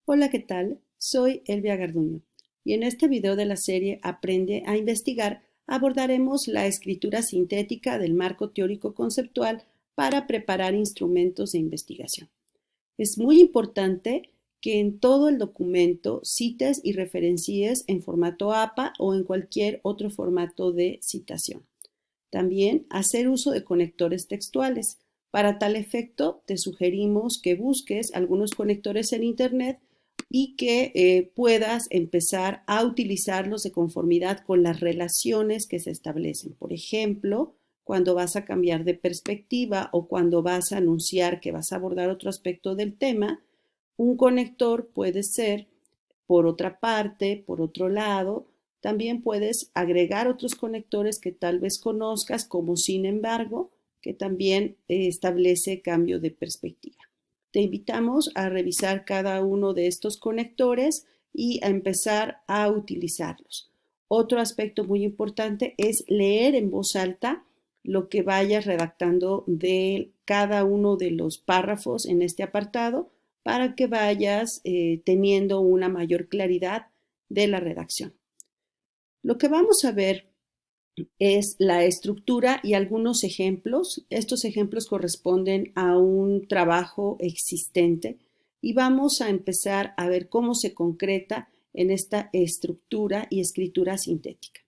Hola, ¿qué tal? Soy Elvia Garduño y en este video de la serie Aprende a investigar abordaremos la escritura sintética del marco teórico conceptual para preparar instrumentos de investigación. Es muy importante que en todo el documento cites y referencies en formato APA o en cualquier otro formato de citación. También hacer uso de conectores textuales. Para tal efecto, te sugerimos que busques algunos conectores en Internet y que puedas empezar a utilizarlos de conformidad con las relaciones que se establecen. Por ejemplo, cuando vas a cambiar de perspectiva o cuando vas a anunciar que vas a abordar otro aspecto del tema, un conector puede ser por otra parte, por otro lado. También puedes agregar otros conectores que tal vez conozcas, como sin embargo, que también establece cambio de perspectiva. Te invitamos a revisar cada uno de estos conectores y a empezar a utilizarlos. Otro aspecto muy importante es leer en voz alta lo que vayas redactando de cada uno de los párrafos en este apartado para que vayas teniendo una mayor claridad de la redacción. Lo que vamos a ver es la estructura y algunos ejemplos. Estos ejemplos corresponden a un trabajo existente y vamos a empezar a ver cómo se concreta en esta estructura y escritura sintética.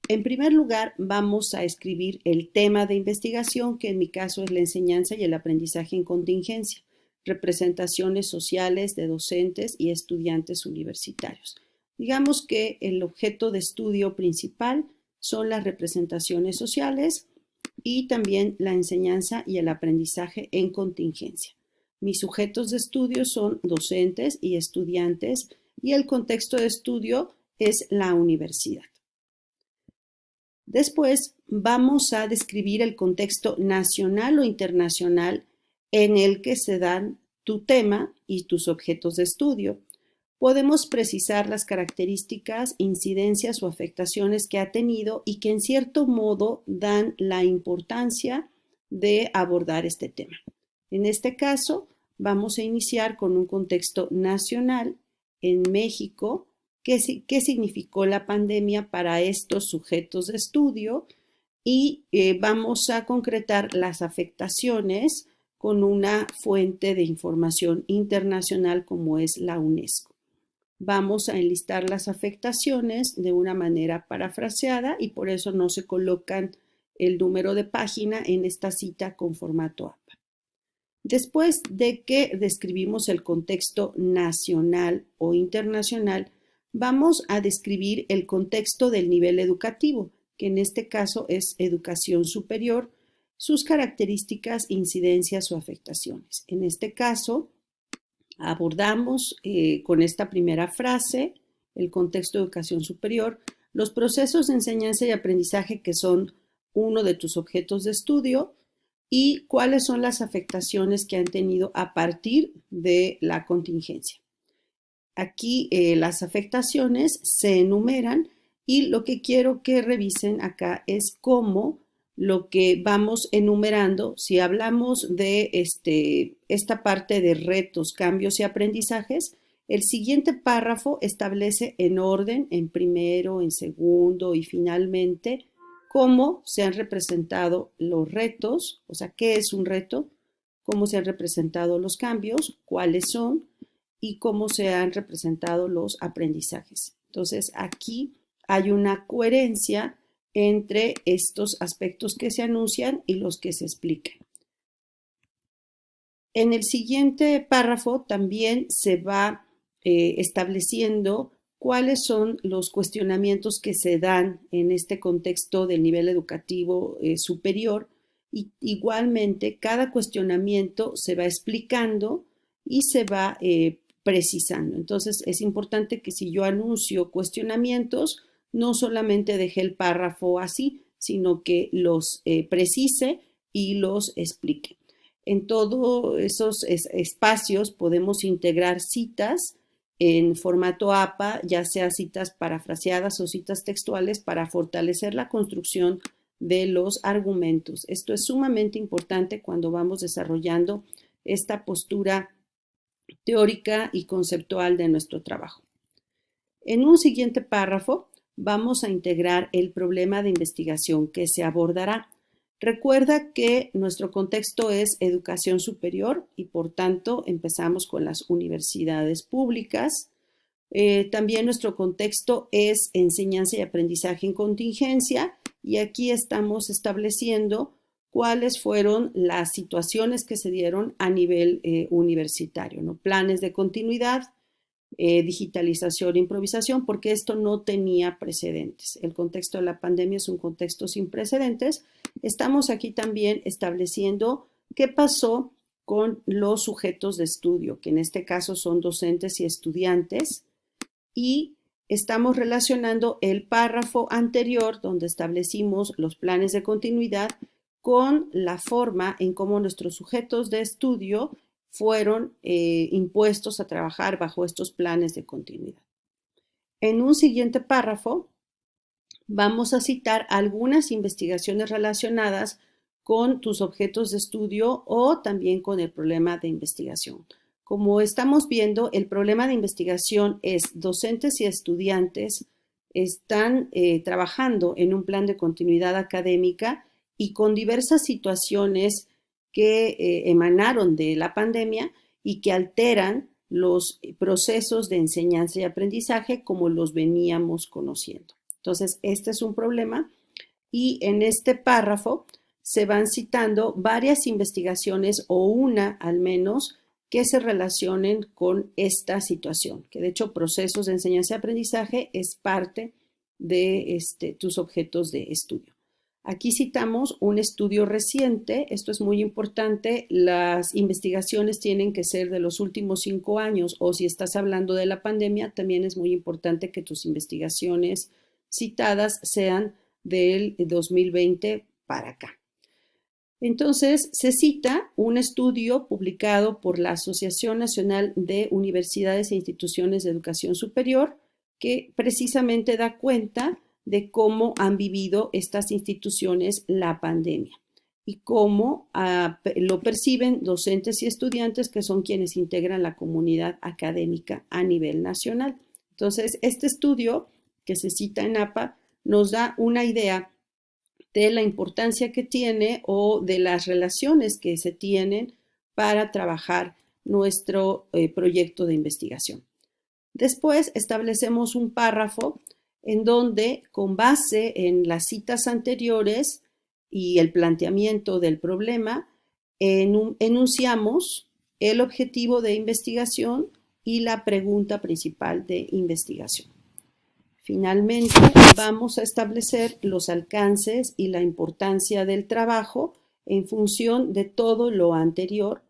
En primer lugar, vamos a escribir el tema de investigación, que en mi caso es la enseñanza y el aprendizaje en contingencia, representaciones sociales de docentes y estudiantes universitarios. Digamos que el objeto de estudio principal son las representaciones sociales y también la enseñanza y el aprendizaje en contingencia. Mis sujetos de estudio son docentes y estudiantes y el contexto de estudio es la universidad. Después vamos a describir el contexto nacional o internacional en el que se dan tu tema y tus objetos de estudio. Podemos precisar las características, incidencias o afectaciones que ha tenido y que en cierto modo dan la importancia de abordar este tema. En este caso, vamos a iniciar con un contexto nacional en México. ¿Qué significó la pandemia para estos sujetos de estudio? Y vamos a concretar las afectaciones con una fuente de información internacional como es la UNESCO. Vamos a enlistar las afectaciones de una manera parafraseada y por eso no se colocan el número de página en esta cita con formato APA. Después de que describimos el contexto nacional o internacional, vamos a describir el contexto del nivel educativo, que en este caso es educación superior, sus características, incidencias o afectaciones. En este caso, abordamos con esta primera frase el contexto de educación superior, los procesos de enseñanza y aprendizaje que son uno de tus objetos de estudio y cuáles son las afectaciones que han tenido a partir de la contingencia. Aquí las afectaciones se enumeran y lo que quiero que revisen acá es cómo lo que vamos enumerando, si hablamos de esta parte de retos, cambios y aprendizajes, el siguiente párrafo establece en orden, en primero, en segundo y finalmente, cómo se han representado los retos, o sea, qué es un reto, cómo se han representado los cambios, cuáles son y cómo se han representado los aprendizajes. Entonces, aquí hay una coherencia entre estos aspectos que se anuncian y los que se explican. En el siguiente párrafo también se va estableciendo cuáles son los cuestionamientos que se dan en este contexto del nivel educativo superior y igualmente cada cuestionamiento se va explicando y se va precisando. Entonces es importante que si yo anuncio cuestionamientos, no solamente deje el párrafo así, sino que los precise y los explique. En todos esos espacios podemos integrar citas en formato APA, ya sea citas parafraseadas o citas textuales para fortalecer la construcción de los argumentos. Esto es sumamente importante cuando vamos desarrollando esta postura teórica y conceptual de nuestro trabajo. En un siguiente párrafo vamos a integrar el problema de investigación que se abordará. Recuerda que nuestro contexto es educación superior y por tanto empezamos con las universidades públicas. También nuestro contexto es enseñanza y aprendizaje en contingencia y aquí estamos estableciendo cuáles fueron las situaciones que se dieron a nivel universitario, ¿no? Planes de continuidad, digitalización e improvisación, porque esto no tenía precedentes. El contexto de la pandemia es un contexto sin precedentes. Estamos aquí también estableciendo qué pasó con los sujetos de estudio, que en este caso son docentes y estudiantes, y estamos relacionando el párrafo anterior, donde establecimos los planes de continuidad, con la forma en cómo nuestros sujetos de estudio fueron impuestos a trabajar bajo estos planes de continuidad. En un siguiente párrafo vamos a citar algunas investigaciones relacionadas con tus objetos de estudio o también con el problema de investigación. Como estamos viendo, el problema de investigación es docentes y estudiantes están trabajando en un plan de continuidad académica y con diversas situaciones que emanaron de la pandemia y que alteran los procesos de enseñanza y aprendizaje como los veníamos conociendo. Entonces, este es un problema y en este párrafo se van citando varias investigaciones o una al menos que se relacionen con esta situación, que de hecho procesos de enseñanza y aprendizaje es parte de tus objetos de estudio. Aquí citamos un estudio reciente, esto es muy importante, las investigaciones tienen que ser de los últimos 5 años o si estás hablando de la pandemia, también es muy importante que tus investigaciones citadas sean del 2020 para acá. Entonces, se cita un estudio publicado por la Asociación Nacional de Universidades e Instituciones de Educación Superior que precisamente da cuenta de cómo han vivido estas instituciones la pandemia y cómo lo perciben docentes y estudiantes que son quienes integran la comunidad académica a nivel nacional. Entonces, este estudio que se cita en APA nos da una idea de la importancia que tiene o de las relaciones que se tienen para trabajar nuestro proyecto de investigación. Después establecemos un párrafo en donde, con base en las citas anteriores y el planteamiento del problema, enunciamos el objetivo de investigación y la pregunta principal de investigación. Finalmente, vamos a establecer los alcances y la importancia del trabajo en función de todo lo anterior,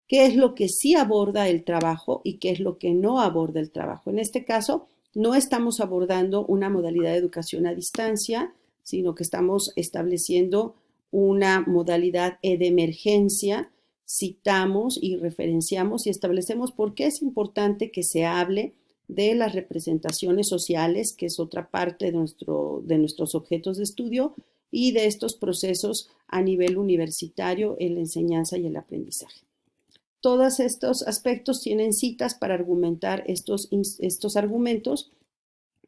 qué es lo que sí aborda el trabajo y qué es lo que no aborda el trabajo. En este caso, no estamos abordando una modalidad de educación a distancia, sino que estamos estableciendo una modalidad de emergencia. Citamos y referenciamos y establecemos por qué es importante que se hable de las representaciones sociales, que es otra parte de nuestros objetos de estudio, y de estos procesos a nivel universitario en la enseñanza y el aprendizaje. Todos estos aspectos tienen citas para argumentar estos argumentos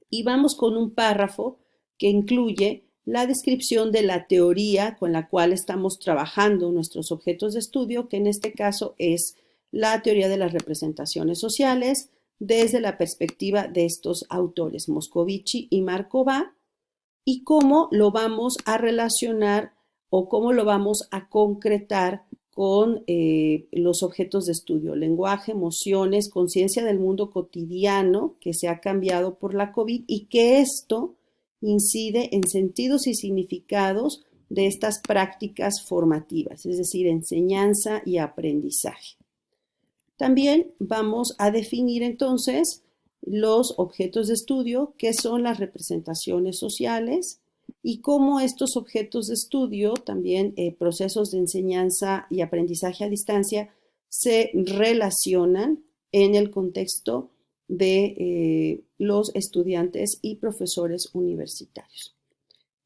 y vamos con un párrafo que incluye la descripción de la teoría con la cual estamos trabajando nuestros objetos de estudio, que en este caso es la teoría de las representaciones sociales desde la perspectiva de estos autores, Moscovici y Markova, y cómo lo vamos a relacionar o cómo lo vamos a concretar con los objetos de estudio, lenguaje, emociones, conciencia del mundo cotidiano que se ha cambiado por la COVID y que esto incide en sentidos y significados de estas prácticas formativas, es decir, enseñanza y aprendizaje. También vamos a definir entonces los objetos de estudio, qué son las representaciones sociales, y cómo estos objetos de estudio, también procesos de enseñanza y aprendizaje a distancia, se relacionan en el contexto de los estudiantes y profesores universitarios.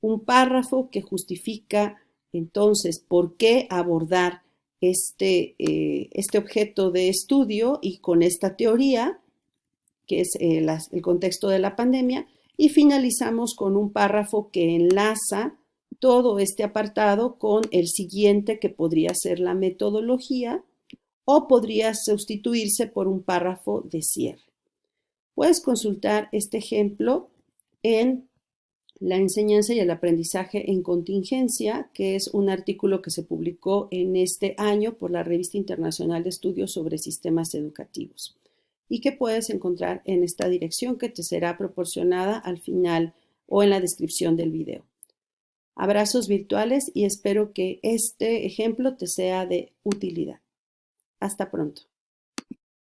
Un párrafo que justifica entonces por qué abordar este objeto de estudio y con esta teoría, que es el contexto de la pandemia, y finalizamos con un párrafo que enlaza todo este apartado con el siguiente, que podría ser la metodología, o podría sustituirse por un párrafo de cierre. Puedes consultar este ejemplo en La enseñanza y el aprendizaje en contingencia, que es un artículo que se publicó en este año por la Revista Internacional de Estudios sobre Sistemas Educativos y que puedes encontrar en esta dirección que te será proporcionada al final o en la descripción del video. Abrazos virtuales y espero que este ejemplo te sea de utilidad. Hasta pronto.